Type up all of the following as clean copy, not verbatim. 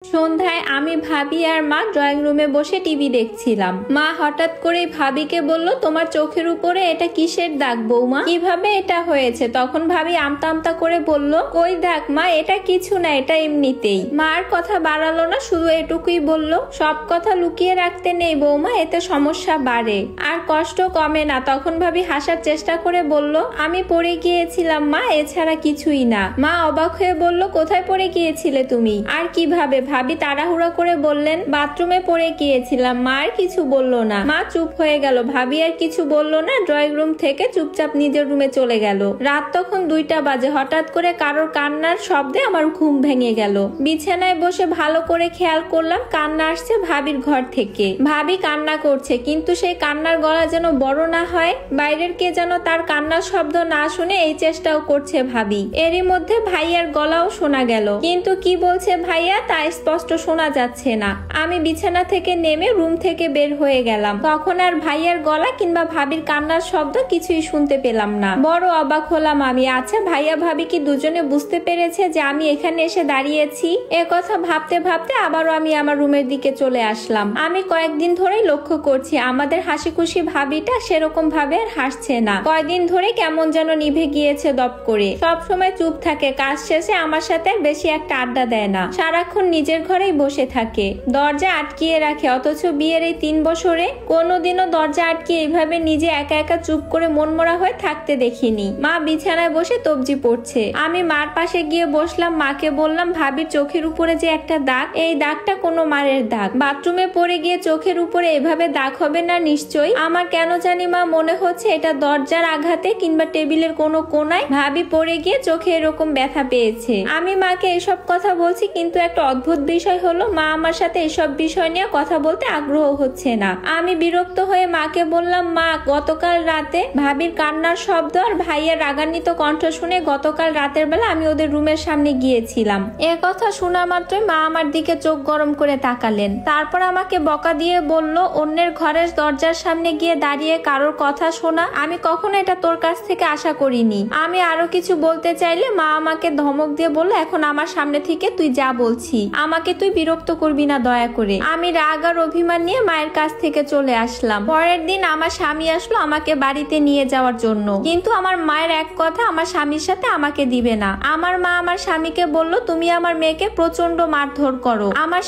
সন্ধ্যায় আমি ভাবি আর মা ড্রয়িং রুমে বসে টিভি দেখছিলাম। মা হঠাৎ করে ভাবিকে বলল, তোমার চোখের উপরে এটা কিসের দাগ বৌমা, কিভাবে এটা হয়েছে? তখন ভাবি আমতা আমতা করে বলল, কই দাগ মা, এটা কিছু না, এটা এমনিতেই। মার কথা বাড়ালো না, শুধু এটুকুই বলল, সব কথা লুকিয়ে রাখতে নেই বৌমা, এতে সমস্যা বাড়ে আর কষ্ট কমে না। তখন ভাবি হাসার চেষ্টা করে বলল, আমি পড়ে গিয়েছিলাম মা, এছাড়া কিছুই না। মা অবাক হয়ে বলল, কোথায় পড়ে গিয়েছিলে তুমি আর কিভাবে? ভাবি তাড়াহুড়া করে বললেন, বাথরুমে পড়ে গিয়েছিলাম। মা আর কিছু বলল না। মা চুপ হয়ে গেল। ভাবি আর কিছু বলল না, ড্রয়িং রুম থেকে চুপচাপ নিজের রুমে চলে গেল। রাত তখন 2টা বাজে। হঠাৎ করে কারোর কান্নার শব্দে আমার ঘুম ভেঙে গেল। বিছানায় বসে ভালো করে খেয়াল করলাম, কান্না আসছে ভাবির ঘর থেকে। ভাবি কান্না করছে, কিন্তু সেই কান্নার গলা যেন বড় না হয়, বাইরের কে যেন তার কান্নার শব্দ না শুনে এই চেষ্টাও করছে ভাবি। এরই মধ্যে ভাইয়ার গলাও শোনা গেল, কিন্তু কি বলছে ভাইয়া তা স্পষ্ট শোনা যাচ্ছে না। আমি বিছানা থেকে নেমে রুম থেকে বের হয়ে গেলাম। তখন আর ভাইয়ার গলা কিংবা ভাবির কান্নার শব্দ কিছুই শুনতে পেলাম না। বড় অবাক হলাম আমি। আচ্ছা, ভাইয়া ভাবি কি দুজনে বুঝতে পেরেছে যে আমি এখানে এসে দাঁড়িয়েছি? এ কথা ভাবতে ভাবতে আবারও আমি আমার রুমের দিকে চলে আসলাম। আমি কয়েকদিন ধরেই লক্ষ্য করছি আমাদের হাসি খুশি ভাবিটা সেরকম ভাবে আর হাসছে না। কয়েকদিন ধরে কেমন যেন নিভে গিয়েছে দপ করে। সব সময় চুপ থাকে, কাজ শেষে আমার সাথে বেশি একটা আড্ডা দেয় না, সারাক্ষণ নিজের ঘরেই বসে থাকে, দরজা আটকিয়ে রাখে। অথচ বিয়ের এই 3 বছরে কোনোদিনও দরজা আটকিয়ে এইভাবে নিজে একা একা চুপ করে মনমরা হয়ে থাকতে দেখিনি। মা বিছানায় বসে তবজি পড়ছে। আমি মার পাশে গিয়ে বসলাম। মাকে বললাম, ভাবির চোখের উপরে যে একটা দাগ, এই দাগটা কোনো মারের দাগ। বাথরুমে পড়ে গিয়ে চোখের উপরে এভাবে দাগ হবে না নিশ্চয়ই। আমার কেন জানি মা মনে হচ্ছে এটা দরজার আঘাতে কিংবা টেবিলের কোনো কোনায় ভাবি পড়ে গিয়ে চোখে এরকম ব্যথা পেয়েছে। আমি মাকে এসব কথা বলছি, কিন্তু একটা অদ্ভুত বিষয় হলো মা আমার সাথে এসব বিষয় নিয়ে কথা বলতে আগ্রহ হচ্ছে না। আমি বিরক্ত হয়ে মাকে বললাম, মা, গতকাল রাতে ভাবির কান্নার শব্দ আর ভাইয়ের রাগান্বিত কণ্ঠ শুনে গতকাল রাতের বেলা আমি ওদের রুমের সামনে গিয়েছিলাম। এ কথা শোনা মাত্রই মা আমার দিকে চোখ গরম করে তাকালেন। তারপর আমাকে বকা দিয়ে বলল, অন্যের ঘরের দরজার সামনে গিয়ে দাঁড়িয়ে কারোর কথা শোনা, আমি কখনো এটা তোর কাছ থেকে আশা করিনি। আমি আরো কিছু বলতে চাইলে মা আমাকে ধমক দিয়ে বলল, এখন আমার সামনে থেকে তুই যা বলছি, আমাকে তুই বিরক্ত করবি না দয়া করে। আমি রাগ আর অভিমান নিয়ে মায়ের কাছ থেকে চলে আসলাম। পরের দিন আমার স্বামী আসলো আমাকে বাড়িতে নিয়ে যাওয়ার জন্য, কিন্তু আমার মায়ের এক কথা, আমার স্বামীর সাথে আমাকে দিবে না। আমার মা আমার স্বামীকে বলল, তুমি আমার মেয়েকে প্রচন্ড মারধর করো। আমার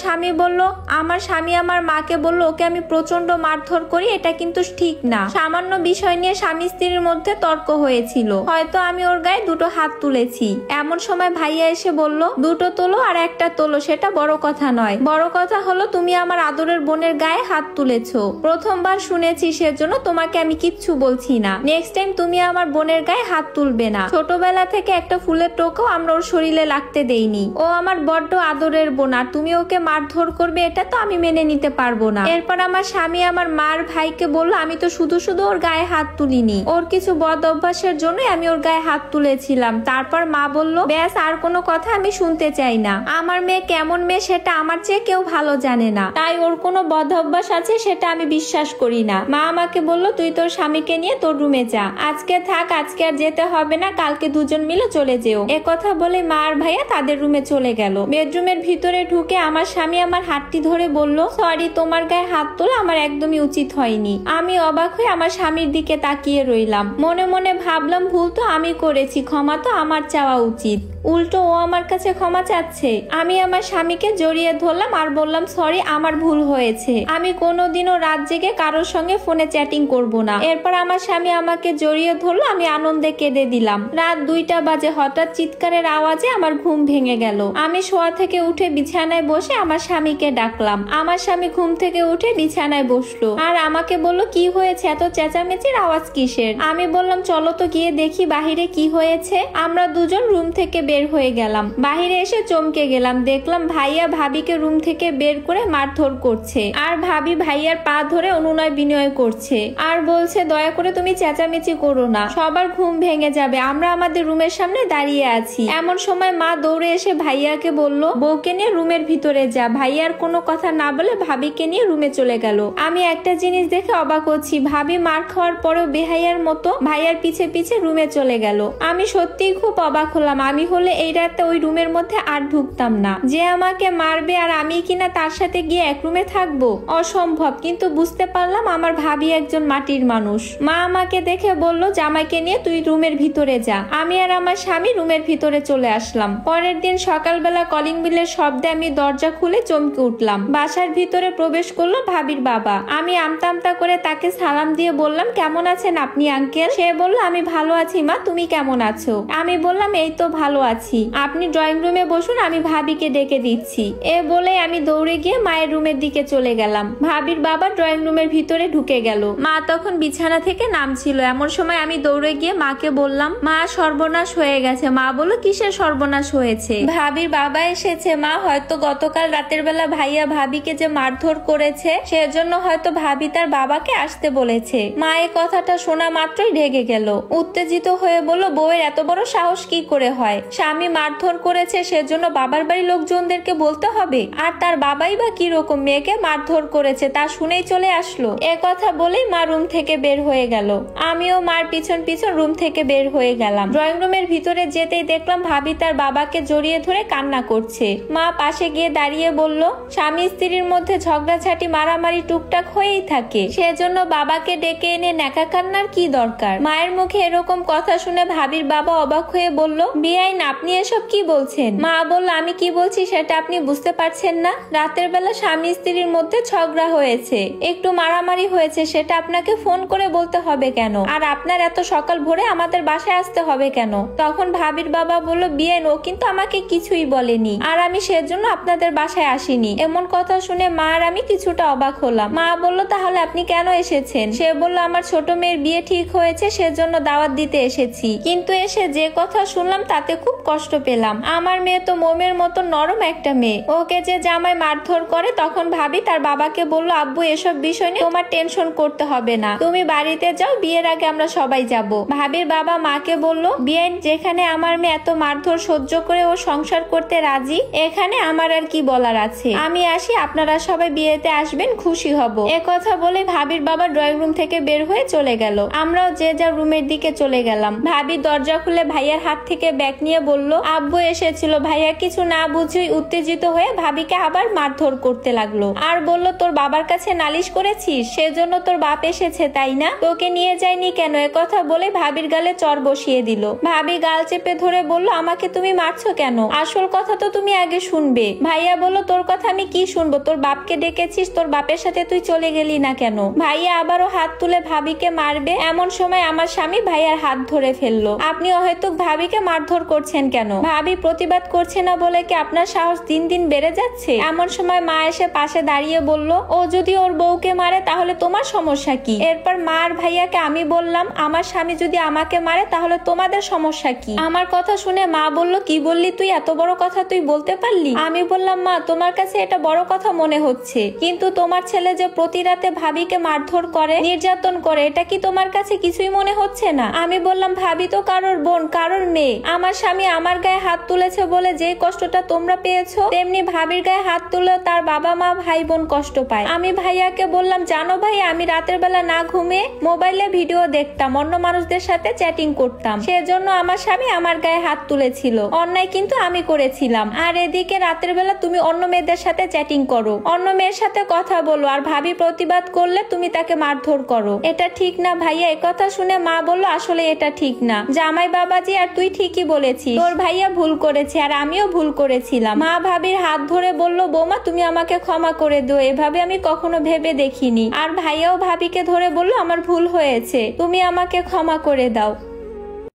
স্বামী আমার মাকে বলল, ওকে আমি প্রচন্ড মারধর করি, এটা কিন্তু ঠিক না। সামান্য বিষয় নিয়ে স্বামী স্ত্রীর মধ্যে তর্ক হয়েছিল, হয়তো আমি ওর গায়ে 2টো হাত তুলেছি। এমন সময় ভাইয়া এসে বলল, 2টো তোলো আর একটা তোলো, সেটা বড় কথা নয়, বড় কথা হলো তুমি আমার আদরের বোনের গায়ে হাত তুলেছো। প্রথমবার শুনেছি, সেজন্য তোমাকে আমি কিচ্ছু বলছি না। নেক্সট টাইম তুমি আমার বোনের গায়ে হাত তুলবে না। ছোটবেলা থেকে একটা ফুলের টোকাও আমরা ওর শরীরে লাগতে দেইনি। ও আমার বড্ড আদরের বোন, আর তুমি ওকে মারধর করবে, এটা তো আমি মেনে নিতে পারবো না। এরপর আমার স্বামী আমার মার ভাইকে বলল, আমি তো শুধু শুধু ওর গায়ে হাত তুলিনি, ওর কিছু বদ অভ্যাসের জন্যই আমি ওর গায়ে হাত তুলেছিলাম। তারপর মা বলল, ব্যাস, আর কোনো কথা আমি শুনতে চাই না। আমার মেয়ে কেমন মেয়ে সেটা আমার চেয়ে কেউ ভালো জানে না, তাই ওর কোনো বদ অভ্যাস আছে সেটা আমি বিশ্বাস করি না। মা আমাকে বলল, তুই তোর স্বামীকে নিয়ে তোর রুমে যা, আজকে থাক, আজকে আর যেতে হবে না, কালকে দুজন মিলে চলে যেও। এ কথা বলে মা আর ভাইয়া তাদের রুমে চলে গেল। বেডরুমের ভিতরে ঢুকে আমার স্বামী আমার হাতটি ধরে বলল, সরি, তোমার গায়ে হাত তোলা আমার একদমই উচিত হয়নি। আমি অবাক হয়ে আমার স্বামীর দিকে তাকিয়ে রইলাম। মনে মনে ভাবলাম, ভুল তো আমি করেছি, ক্ষমা তো আমার চাওয়া উচিত, উল্টো ও আমার কাছে ক্ষমা চাচ্ছে। আমি আমার স্বামীকে জড়িয়ে ধরলাম আর বললাম, সরি, আমার ভুল হয়েছে, আমি কোনোদিনও রাত জেগে কারোর সঙ্গে ফোনে চ্যাটিং করব না। এরপর আমার স্বামী আমাকে জড়িয়ে ধরলো, আমি আনন্দে কেঁদে দিলাম। রাত 2টা বাজে। হঠাৎ চিৎকারের আওয়াজে আমার ঘুম ভেঙে গেল। আমি শোয়া থেকে উঠে বিছানায় বসে আমার স্বামীকে ডাকলাম। আমার স্বামী ঘুম থেকে উঠে বিছানায় বসলো আর আমাকে বলল, কি হয়েছে, এত চেঁচামেচির আওয়াজ কিসের? আমি বললাম, চলো তো গিয়ে দেখি বাহিরে কি হয়েছে। আমরা দুজন রুম থেকে বের হয়ে গেলাম। বাহিরে এসে চমকে গেলাম, দেখলাম ভাইয়া ভাবিকে রুম থেকে বের করে মারধর করছে, আর ভাবি ভাইয়ার পা ধরে অনুনয় বিনয় করছে আর বলছে, দয়া করে তুমি চেঁচামেচি করো না, সবার ঘুম ভেঙে যাবে, আমরা আমাদের রুমের সামনে দাঁড়িয়ে আছি। এমন সময় মা দৌড়ে এসে ভাইয়াকে বলল, বউকে নিয়ে রুমের ভিতরে যা। ভাইয়ার কোনো কথা না বলে ভাবিকে নিয়ে রুমে চলে গেল। আমি একটা জিনিস দেখে অবাক হচ্ছি, ভাবি মার খাওয়ার পরেও বেহাইয়ার মতো ভাইয়ার পিছে পিছে রুমে চলে গেল। আমি সত্যিই খুব অবাক হলাম। আমি হলে এই রাতে ওই রুমের মধ্যে আর ঢুকতাম না। যে আমাকে মারবে আর আমি কিনা তার সাথে গিয়ে এক রুমে থাকবো, অসম্ভব। কিন্তু বুঝতে পারলাম আমার ভাবি একজন মাটির মানুষ। মা আমাকে দেখে বলল, জামাইকে নিয়ে তুই রুমের ভিতরে যা। আমি আর আমার স্বামী রুমের ভিতরে চলে আসলাম। পরের দিন সকালবেলা কলিং বেলের শব্দে আমি দরজা খুলে চমকে উঠলাম। বাসার ভিতরে প্রবেশ করলো ভাবির বাবা। আমি আমতা আমতা করে তাকে সালাম দিয়ে বললাম, কেমন আছেন আপনি আঙ্কেল? সে বলল, আমি ভালো আছি মা, তুমি কেমন আছো? আমি বললাম, এই তো ভালো আছি। আপনি ড্রয়িং রুমে বসুন, আমি ভাবিকে ডেকে দিচ্ছি। এ বলে আমি দৌড়ে গিয়ে মায়ের রুমের দিকে চলে গেলাম। ভাবির বাবা ড্রয়িং রুমের ভিতরে ঢুকে গেল। মা তখন বিছানা থেকে নামছিল। এমন সময় আমি দৌড়ে গিয়ে মাকে বললাম, মা সর্বনাশ হয়ে গেছে। মা বলল, কিসের সর্বনাশ হয়েছে? ভাবির বাবা এসেছে মা। হয়তো গতকাল রাতের বেলা ভাইয়া ভাবিকে যে মারধর করেছে, সেজন্য হয়তো ভাবি তার বাবাকে আসতে বলেছে। মা এই কথাটা শোনা মাত্রই রেগে গেল। উত্তেজিত হয়ে বলল, বউয়ের এত বড় সাহস কি করে হয়? স্বামী মারধর করেছে, সেজন্য বাবার বাড়ির লোকজনদেরকে বলতে হবে? আর তার বাবাই বা কি রকম মেয়েকে মারধর করেছে তা শুনেই চলে আসলো। এ কথা বলেই মা রুম থেকে বের হয়ে গেল। আমিও মার পিছন পিছন রুম থেকে বের হয়ে গেলাম। ড্রয়িং রুমের ভিতরে যেতেই দেখলাম ভাবি তার বাবাকে জড়িয়ে ধরে কান্না করছে। মা পাশে গিয়ে দাঁড়িয়ে বলল, স্বামী স্ত্রীর মধ্যে ঝগড়াঝাটি মারামারি টুকটাক হয়েই থাকে, সেজন্য বাবাকে ডেকে এনে ন্যাকা কান্নার কি দরকার? মায়ের মুখে এরকম কথা শুনে ভাবির বাবা অবাক হয়ে বলল, বিয়াইন আপনি এসব কি বলছেন? মা বলল, আমি কি বলছি সেটা আপনি বুঝতে পারছেন না? রাতের বেলা স্বামী স্ত্রীর মধ্যে ঝগড়া হয়েছে, একটু মারামারি হয়েছে, সেটা আপনাকে ফোন করে বলতে হবে কেন? আর আপনার এত সকাল ভোরে আমাদের বাসায় আসতে হবে কেন? তখন ভাবির বাবা বলল, বিয়াইন ও কিন্তু আমাকে কিছুই বলেনি, আর আমি সেজন্য আপনাদের বাসায় আসিনি। এমন কথা শুনে মা আর আমি কিছুটা অবাক হলাম। মা বলল, তাহলে আপনি কেন এসেছেন? সে বলল, আমার ছোট মেয়ের বিয়ে ঠিক হয়েছে, সেজন্য দাওয়াত দিতে এসেছি। কিন্তু এসে যে কথা শুনলাম তাতে খুব কষ্ট পেলাম। আমার মেয়ে তো মোমের মতো নরম একটা মেয়ে, ওকে যে জামাই মারধর করে। তখন ভাবি তার বাবাকে বলল, আব্বু এসব বিষয় নিয়ে তোমার টেনশন করতে হবে না, তুমি বাড়িতে যাও, বিয়ের আগে আমরা সবাই যাব। ভাবির বাবা মাকে বলল, বিয়ের যেখানে আমার মেয়ে এত মারধর সহ্য করে ও সংসার করতে রাজি, এখানে আমার আর কি বলার আছে? আমি আসি, আপনারা সবাই বিয়েতে আসবেন, খুশি হব। এ কথা বলে ভাবির বাবা ড্রয়িং রুম থেকে বের হয়ে চলে গেল। আমরাও যে যা রুমের দিকে চলে গেলাম। ভাবি দরজা খুলে ভাইয়ার হাত থেকে ব্যাগ নিয়ে বলল, আব্বু এসেছিল। ভাইয়া কিছু না বুঝেই উত্তেজিত হয়ে ভাবিকে আবার মারধর করতে লাগলো। আর বলল, তোর বাবার কাছে নালিশ করেছিস, সেজন্য তোর বাপ এসেছে তাই না? তোকে নিয়ে যায়নি কেন? এ কথা বলে ভাবির গালে চর বসিয়ে দিল। ভাবি গাল চেপে ধরে বলল, আমাকে তুমি মারছো কেন? আসল কথা তো তুমি আগে শুনবে। ভাইয়া বলল, তোর কথা আমি কি শুনবো? তোর বাপকে ডেকেছিস, তোর বাপের সাথে তুই চলে গেলি না কেন? ভাইয়া আবারও হাত তুলে ভাবিকে মারবে। এমন সময় আমার স্বামী ভাইয়ার হাত ধরে ফেললো। আপনি অহেতুক ভাবিকে মারধর করছেন কেন? ভাবি প্রতিবাদ করছে না বলে কি আপনার সাহস দিন দিন বেড়ে যাচ্ছে? এমন সময় মা এসে পাশে দাঁড়িয়ে বলল, ও যদি ওর বউকে মারে তাহলে তোমার সমস্যা কি? এরপর মা আর ভাইয়াকে আমি বললাম, আমার স্বামী যদি আমাকে মারে তাহলে তোমাদের সমস্যা কি? আমার কথা শুনে মা বলল, কি বললি তুই? এত বড় কথা তুই বলতে পারলি? আমি বললাম, মা তোমার কাছে এটা বড় কথা মনে হচ্ছে, কিন্তু তোমার ছেলে যে প্রতি রাতে ভাবিকে মারধর করে, নির্যাতন করে, এটা কি তোমার কাছে কিছুই মনে হচ্ছে না? আমি বললাম, ভাবি তো কারোর বোন, কারোর মেয়ে। আমার স্বামী আমার গায়ে হাত তুলেছে বলে যে কষ্টটা তোমরা পেয়েছো, তেমনি ভাবির গায়ে হাত তুলে তার বাবা মা ভাই বোন কষ্ট পায়। আমি ভাইয়াকে বললাম, জানো ভাই, আমি রাতের বেলা না ঘুমিয়ে মোবাইলে ভিডিও দেখতাম, অন্য মানুষদের সাথে চ্যাটিং করতাম, সেজন্য আমার স্বামী আমার গায়ে হাত তুলেছিল। অন্যায় কিন্তু আমি করেছিলাম। আর এদিকে রাতের বেলা তুমি অন্য মেয়েদের সাথে চ্যাটিং করো, অন্য মেয়ের সাথে কথা বলো, আর ভাবি প্রতিবাদ করলে তুমি তাকে মারধর করো। এটা ঠিক না ভাইয়া। একথা শুনে মা বলল, আসলে এটা ঠিক না জামাই বাবাজি, আর তুই ঠিকই বলেছিস, তোর ভাইয়া ভুল করেছে আর আমিও ভুল করেছিলাম। মা ভাবির হাত ধরে বলল, বৌমা তুমি আমাকে ক্ষমা করে দিও, এভাবে আমি কখনো ভেবে দেখিনি। আর ভাইয়াও ভাবিকে ধরে বলল, আমার ভুল হয়েছে, তুমি আমাকে ক্ষমা করে দাও।